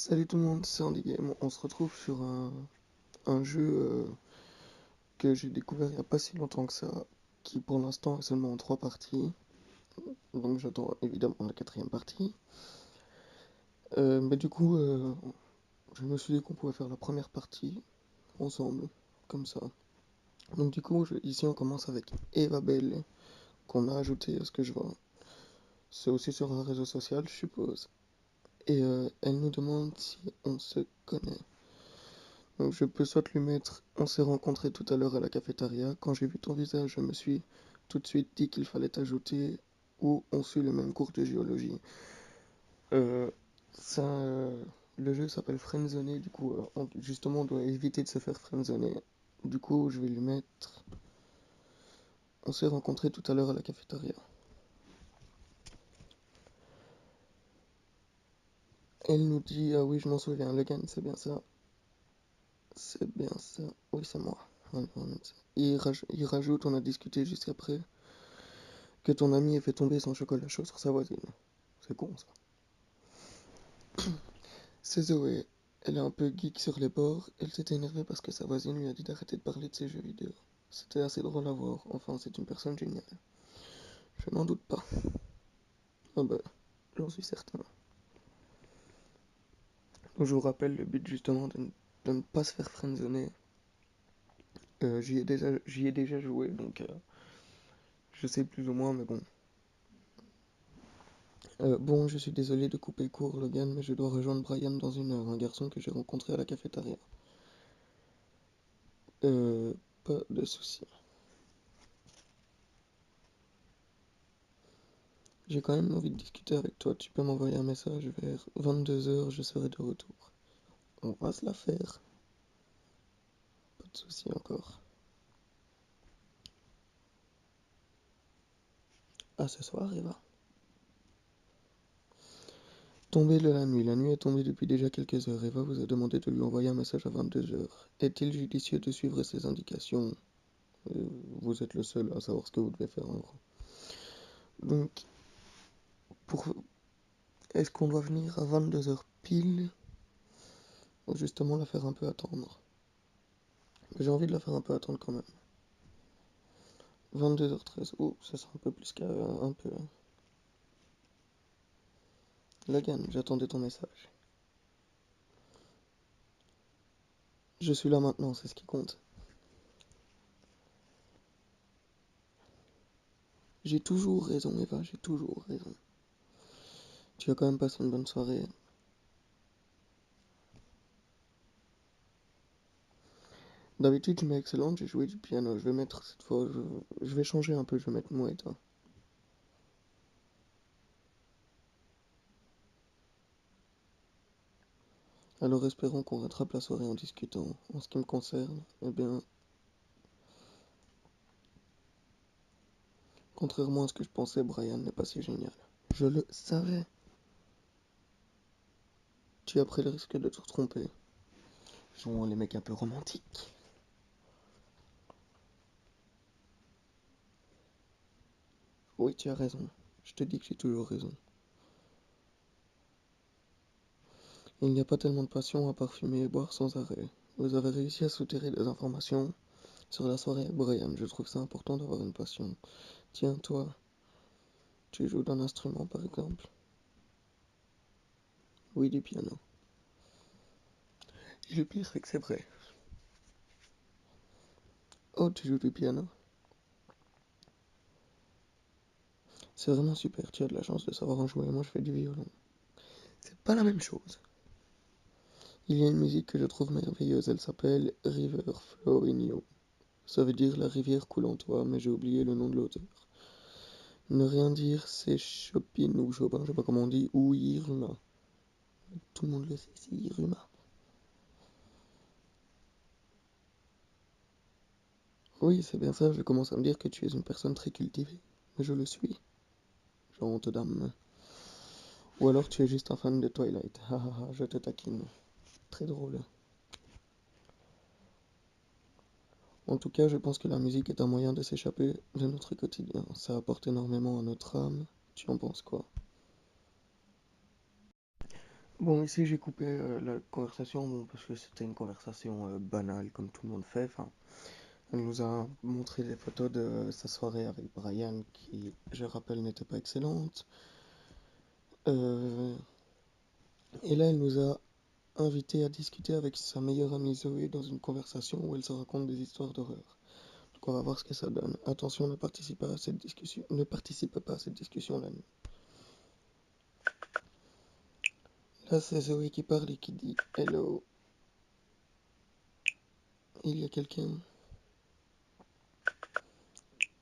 Salut tout le monde, c'est Andy Game. On se retrouve sur un jeu que j'ai découvert il n'y a pas si longtemps que ça, qui pour l'instant est seulement en 3 parties. Donc j'attends évidemment la quatrième partie. Mais du coup, je me suis dit qu'on pouvait faire la première partie ensemble, comme ça. Donc du coup, ici on commence avec Eva Bell, qu'on a ajouté à ce que je vois. C'est aussi sur un réseau social, je suppose. Et elle nous demande si on se connaît. Donc je peux soit lui mettre on s'est rencontrés tout à l'heure à la cafétéria, quand j'ai vu ton visage, je me suis tout de suite dit qu'il fallait t'ajouter, ou on suit le même cours de géologie. Euh, ça, le jeu s'appelle Friendzoné, du coup, justement, on doit éviter de se faire friendzoner. Du coup, je vais lui mettre on s'est rencontrés tout à l'heure à la cafétéria. Elle nous dit ah oui, je m'en souviens, Logan, c'est bien ça. C'est bien ça. Oui, c'est moi. Allez, on va mettre ça. Il rajoute, on a discuté juste après, que ton ami ait fait tomber son chocolat chaud sur sa voisine. C'est con ça. C'est Zoé. Elle est un peu geek sur les bords. Elle s'était énervée parce que sa voisine lui a dit d'arrêter de parler de ses jeux vidéo. C'était assez drôle à voir. Enfin, c'est une personne géniale. Je n'en doute pas. Ah bah, j'en suis certain. Donc, je vous rappelle le but justement de ne pas se faire friendzoner. J'y ai déjà joué, donc je sais plus ou moins, mais bon. Bon, je suis désolé de couper court, Logan, mais je dois rejoindre Brian dans 1 heure, un garçon que j'ai rencontré à la cafétéria. Pas de soucis. J'ai quand même envie de discuter avec toi. Tu peux m'envoyer un message vers 22 heures, je serai de retour. On va se la faire. Pas de soucis encore. À ce soir, Eva. Tombée de la nuit. La nuit est tombée depuis déjà quelques heures. Eva vous a demandé de lui envoyer un message à 22 heures. Est-il judicieux de suivre ses indications? Vous êtes le seul à savoir ce que vous devez faire en gros. Donc, pour... est-ce qu'on doit venir à 22 heures pile ou justement la faire un peu attendre? J'ai envie de la faire un peu attendre quand même. 22h13. Oh, ça sera un peu plus qu'un peu. Logan, j'attendais ton message. Je suis là maintenant, c'est ce qui compte. J'ai toujours raison, Eva, j'ai toujours raison. Tu as quand même passé une bonne soirée. D'habitude, je mets excellente, j'ai joué du piano. Je vais mettre cette fois, je vais changer un peu, je vais mettre moi et toi. Alors espérons qu'on rattrape la soirée en discutant. En ce qui me concerne, eh bien, contrairement à ce que je pensais, Brian n'est pas si génial. Je le savais. Tu as pris le risque de te tromper. Sont les mecs un peu romantiques. Oui, tu as raison. Je te dis que j'ai toujours raison. Il n'y a pas tellement de passion à parfumer et boire sans arrêt. Vous avez réussi à soutirer des informations sur la soirée avec Brian. Je trouve ça important d'avoir une passion. Tiens, toi, tu joues d'un instrument par exemple? Oui, du piano. Et le pire, c'est que c'est vrai. Oh, tu joues du piano? C'est vraiment super, tu as de la chance de savoir en jouer. Moi, je fais du violon. C'est pas la même chose. Il y a une musique que je trouve merveilleuse. Elle s'appelle River Flow in You. Ça veut dire la rivière coule en toi, mais j'ai oublié le nom de l'auteur. Ne rien dire, c'est Chopin ou Chopin, je sais pas comment on dit, ou Iruma. Tout le monde le sait, c'est Iruma. Oui, c'est bien ça, je commence à me dire que tu es une personne très cultivée. Mais je le suis. J'ai honte d'âme. Ou alors tu es juste un fan de Twilight. Hahaha, je te taquine. Très drôle. En tout cas, je pense que la musique est un moyen de s'échapper de notre quotidien. Ça apporte énormément à notre âme. Tu en penses quoi? Bon, ici j'ai coupé la conversation, bon, parce que c'était une conversation banale, comme tout le monde fait. Enfin, elle nous a montré des photos de sa soirée avec Brian, qui, je rappelle, n'était pas excellente. Euh, et là, elle nous a invités à discuter avec sa meilleure amie Zoé dans une conversation où elle se raconte des histoires d'horreur. Donc on va voir ce que ça donne. Attention, ne participez pas à cette discussion, ne participez pas à cette discussion la nuit. Là, c'est Zoé qui parle et qui dit Hello, il y a quelqu'un.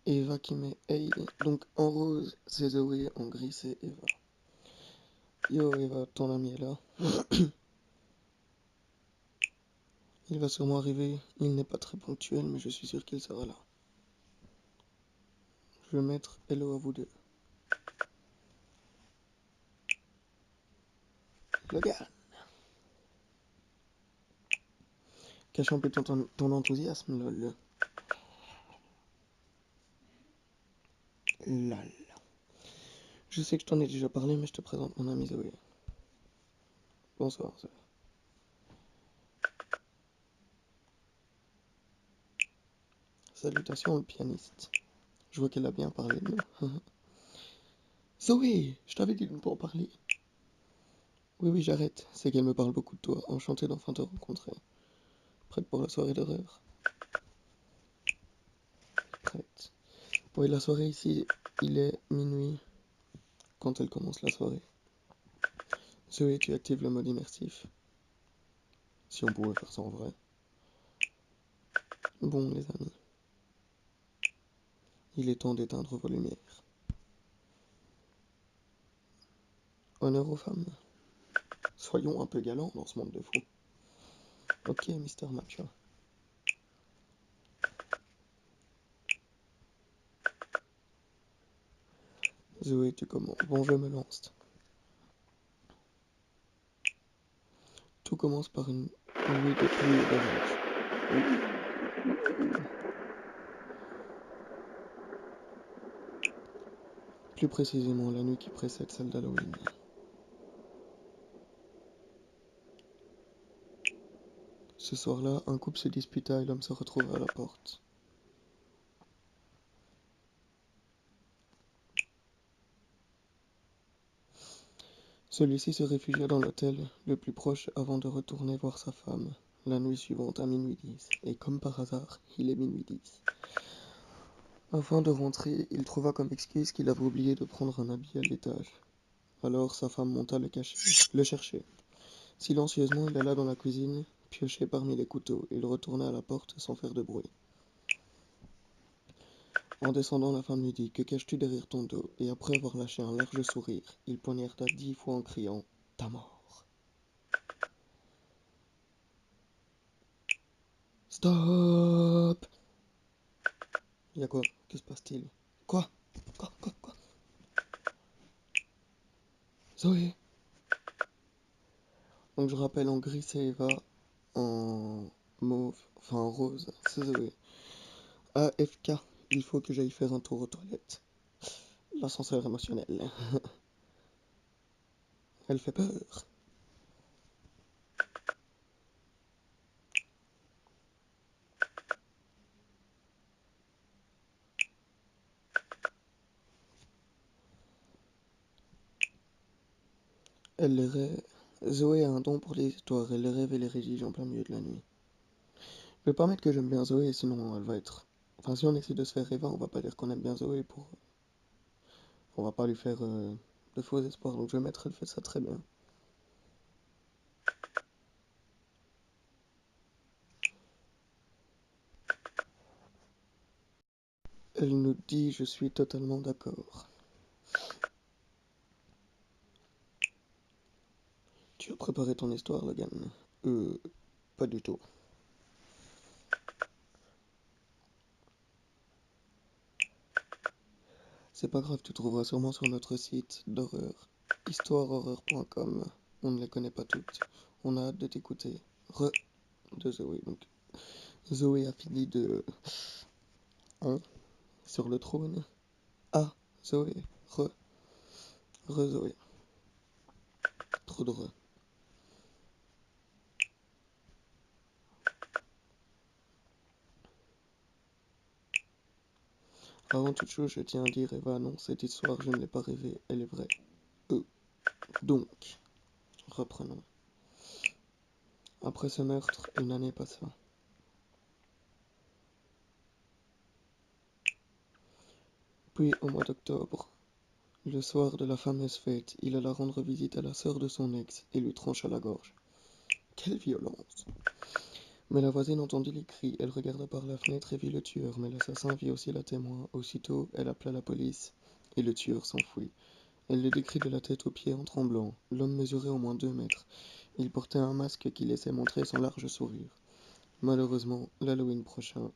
Eva qui met Hey. Donc en rose, c'est Zoé, en gris, c'est Eva. Yo, Eva, ton ami est là. Il va sûrement arriver. Il n'est pas très ponctuel, mais je suis sûr qu'il sera là. Je vais mettre Hello à vous deux. Logan, cache un peu ton enthousiasme, lol. Lol. Je sais que je t'en ai déjà parlé, mais je te présente mon ami Zoé. Bonsoir, Zoé. Salutations au pianiste. Je vois qu'elle a bien parlé de nous. Zoé, je t'avais dit de ne pas en parler. Oui, oui, j'arrête. C'est qu'elle me parle beaucoup de toi. Enchanté d'enfin te rencontrer. Prête pour la soirée d'horreur? Prête. Oui, la soirée ici, il est minuit quand elle commence la soirée. Zoé, tu actives le mode immersif. Si on pouvait faire ça en vrai. Bon, les amis, il est temps d'éteindre vos lumières. Honneur aux femmes. Soyons un peu galants dans ce monde de fous. Ok, Mister Matcha. Zoé, tu commences. Bon, je me lance. Tout commence par une nuit de pluie et d'orage. Plus précisément, la nuit qui précède celle d'Halloween. Ce soir-là, un couple se disputa et l'homme se retrouva à la porte. Celui-ci se réfugia dans l'hôtel le plus proche avant de retourner voir sa femme la nuit suivante à minuit 10. Et comme par hasard, il est minuit 10. Afin de rentrer, il trouva comme excuse qu'il avait oublié de prendre un habit à l'étage. Alors sa femme monta le chercher. Silencieusement, il alla dans la cuisine, piocher parmi les couteaux. Il retourna à la porte sans faire de bruit. En descendant, la femme lui dit: Que caches-tu derrière ton dos? Et après avoir lâché un large sourire, il poignarda 10 fois en criant: Ta mort. Stop! Y'a quoi? Que se passe-t-il? Quoi? Quoi? Zoé! Donc je rappelle, en gris c'est Eva, en mauve, enfin en rose c'est Zoé. AFK, il faut que j'aille faire un tour aux toilettes. L'ascenseur émotionnel. Elle fait peur. Elle les rêve. Zoé a un don pour les histoires, elle les rêve et les rédige en plein milieu de la nuit. Je vais pas mettre que j'aime bien Zoé, sinon elle va être... Enfin, si on essaie de se faire Eva, on va pas dire qu'on aime bien Zoé pour... On va pas lui faire de faux espoirs, donc je vais mettre elle fait ça très bien. Elle nous dit: Je suis totalement d'accord. Tu as préparé ton histoire, Logan? Pas du tout. C'est pas grave, tu trouveras sûrement sur notre site d'horreur, histoirehorreur.com. On ne les connaît pas toutes. On a hâte de t'écouter. De Zoé. Donc, Zoé a fini de... Hein, sur le trône. Ah, Zoé. Re Zoé. Trop de re. Avant toute chose, je tiens à dire, Eva, non, cette histoire, je ne l'ai pas rêvée, elle est vraie. Donc, reprenons. Après ce meurtre, une année passa. Puis, au mois d'octobre, le soir de la fameuse fête, il alla rendre visite à la sœur de son ex et lui trancha la gorge. Quelle violence! Mais la voisine entendit les cris, elle regarda par la fenêtre et vit le tueur, mais l'assassin vit aussi la témoin. Aussitôt, elle appela la police et le tueur s'enfuit. Elle le décrit de la tête aux pieds en tremblant. L'homme mesurait au moins 2 mètres. Il portait un masque qui laissait montrer son large sourire. Malheureusement, l'Halloween prochain,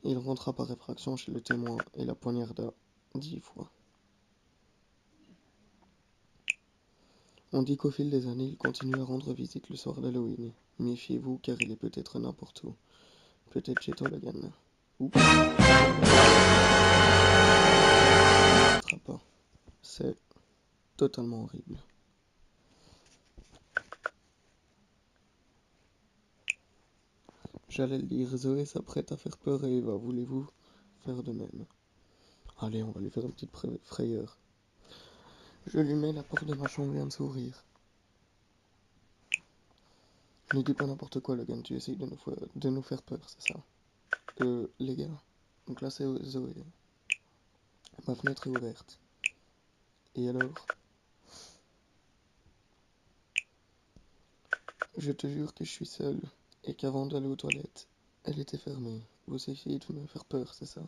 il rentra par effraction chez le témoin et la poignarda 10 fois. On dit qu'au fil des années, il continue à rendre visite le soir d'Halloween. Méfiez-vous car il est peut-être n'importe où. Peut-être chez toi, Logan. Ou pas. C'est totalement horrible. J'allais le dire, Zoé s'apprête à faire peur à Eva. Voulez-vous faire de même? Allez, on va lui faire une petite frayeur. Je lui mets la porte de ma chambre et un sourire. Ne dis pas n'importe quoi, Logan, tu essayes de nous faire peur, c'est ça? Les gars, donc là c'est Zoé. Ma fenêtre est ouverte. Et alors? Je te jure que je suis seul et qu'avant d'aller aux toilettes, elle était fermée. Vous essayez de me faire peur, c'est ça?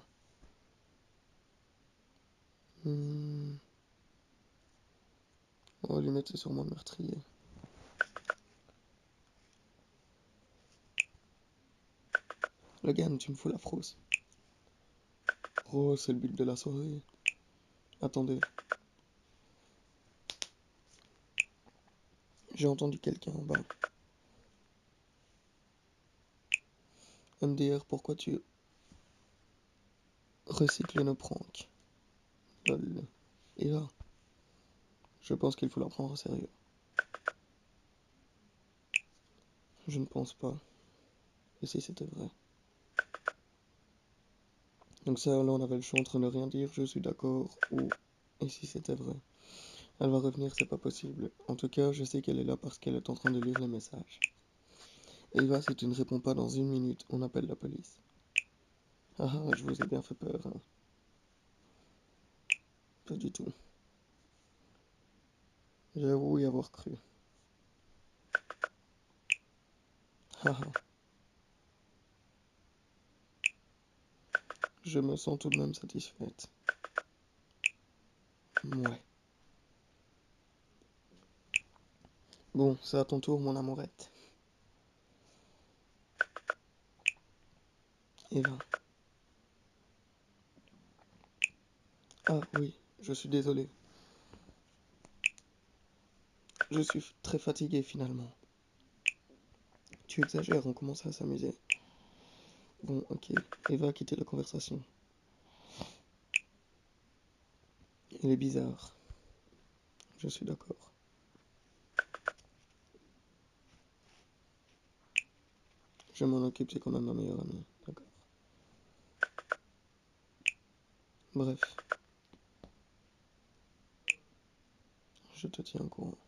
On va lui mettre sûrement le meurtrier. Logan, tu me fous la frousse. Oh, c'est le but de la soirée. Attendez. J'ai entendu quelqu'un en bas. MDR, pourquoi tu recycles nos pranks? Lol. Et là, je pense qu'il faut la prendre au sérieux. Je ne pense pas. Et si c'était vrai? Donc ça, là, on avait le choix entre ne rien dire, je suis d'accord, ou et si c'était vrai? Elle va revenir, c'est pas possible. En tout cas, je sais qu'elle est là parce qu'elle est en train de lire les messages. Eva, si tu ne réponds pas dans 1 minute, on appelle la police. Ah ah, je vous ai bien fait peur, hein. Pas du tout. J'avoue y avoir cru. Ah ah. Je me sens tout de même satisfaite. Ouais. Bon, c'est à ton tour, mon amourette. Eva. Ah oui, je suis désolé. Je suis très fatigué finalement. Tu exagères, on commence à s'amuser. Bon, ok. Eva a quitté la conversation. Il est bizarre. Je suis d'accord. Je m'en occupe, c'est quand même ma meilleure amie. D'accord. Bref. Je te tiens au courant.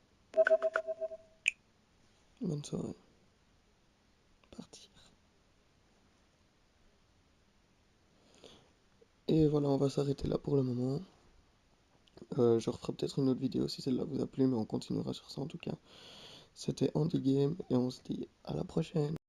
Bonne soirée. Partir. Et voilà, on va s'arrêter là pour le moment. Je referai peut-être une autre vidéo si celle-là vous a plu, mais on continuera sur ça en tout cas. C'était Andy Game et on se dit à la prochaine.